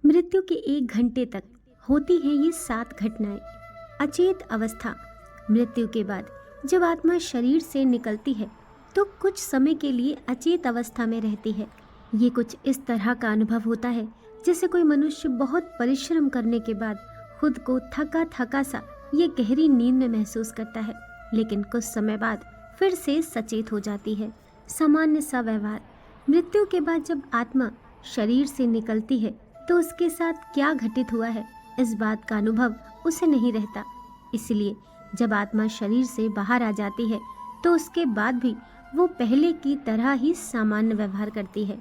मृत्यु के 1 घंटे तक होती हैं ये 7 घटनाएं। अचेत अवस्था। मृत्यु के बाद जब आत्मा शरीर से निकलती है तो कुछ समय के लिए अचेत अवस्था में रहती है। ये कुछ इस तरह का अनुभव होता है जैसे कोई मनुष्य बहुत परिश्रम करने के बाद खुद को थका थका सा ये गहरी नींद में महसूस करता है, लेकिन कुछ समय बाद फिर से सचेत हो जाती है। सामान्य सा व्यवहार। मृत्यु के बाद जब आत्मा शरीर से निकलती है तो उसके साथ क्या घटित हुआ है इस बात का अनुभव उसे नहीं रहता। इसलिए जब आत्मा शरीर से बाहर आ जाती है तो उसके बाद भी वो पहले की तरह ही सामान्य व्यवहार करती है।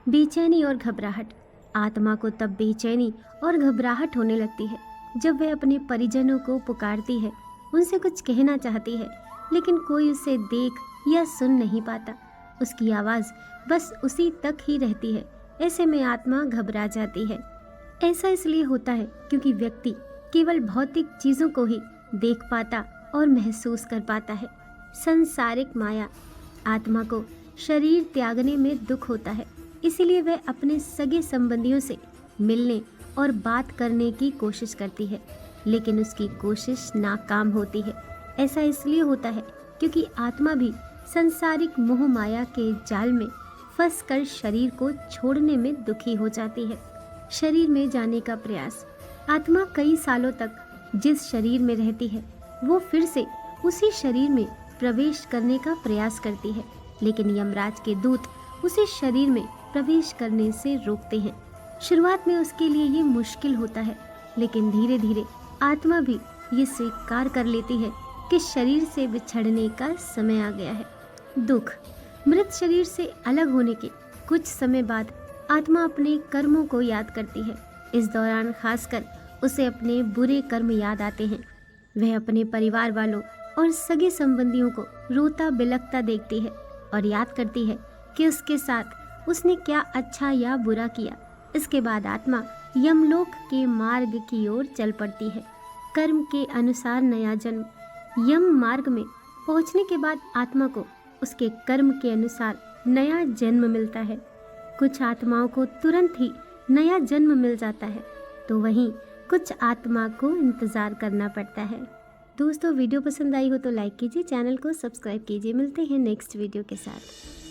बेचैनी और घबराहट। आत्मा को तब बेचैनी और घबराहट होने लगती है जब वह अपने परिजनों को पुकारती है, उनसे कुछ कहना चाहती है, लेकिन कोई उसे देख या सुन नहीं पाता। उसकी आवाज़ बस उसी तक ही रहती है। ऐसे में आत्मा घबरा जाती है। ऐसा इसलिए होता है क्योंकि व्यक्ति केवल भौतिक चीज़ों को ही देख पाता और महसूस कर पाता है। संसारिक माया। आत्मा को शरीर त्यागने में दुख होता है, इसीलिए वह अपने सगे संबंधियों से मिलने और बात करने की कोशिश करती है, लेकिन उसकी कोशिश नाकाम होती है। ऐसा इसलिए होता है क्योंकि आत्मा भी संसारिक मोह माया के जाल में फंसकर शरीर को छोड़ने में दुखी हो जाती है। शरीर में जाने का प्रयास। आत्मा कई सालों तक जिस शरीर में रहती है वो फिर से उसी शरीर में प्रवेश करने का प्रयास करती है, लेकिन यमराज के दूत उसे शरीर में प्रवेश करने से रोकते हैं। शुरुआत में उसके लिए ये मुश्किल होता है, लेकिन धीरे धीरे आत्मा भी ये स्वीकार कर लेती है कि शरीर से बिछड़ने का समय आ गया है। दुख। मृत शरीर से अलग होने के कुछ समय बाद आत्मा अपने कर्मों को याद करती है। इस दौरान खासकर उसे अपने बुरे कर्म याद आते हैं। वह अपने परिवार वालों और सगे संबंधियों को रोता बिलखता देखती है और याद करती है कि उसके साथ उसने क्या अच्छा या बुरा किया। इसके बाद आत्मा यमलोक के मार्ग की ओर चल पड़ती है। कर्म के अनुसार नया जन्म। यम मार्ग में पहुंचने के बाद आत्मा को उसके कर्म के अनुसार नया जन्म मिलता है। कुछ आत्माओं को तुरंत ही नया जन्म मिल जाता है, तो वहीं कुछ आत्मा को इंतज़ार करना पड़ता है। दोस्तों, वीडियो पसंद आई हो तो लाइक कीजिए, चैनल को सब्सक्राइब कीजिए। मिलते हैं नेक्स्ट वीडियो के साथ।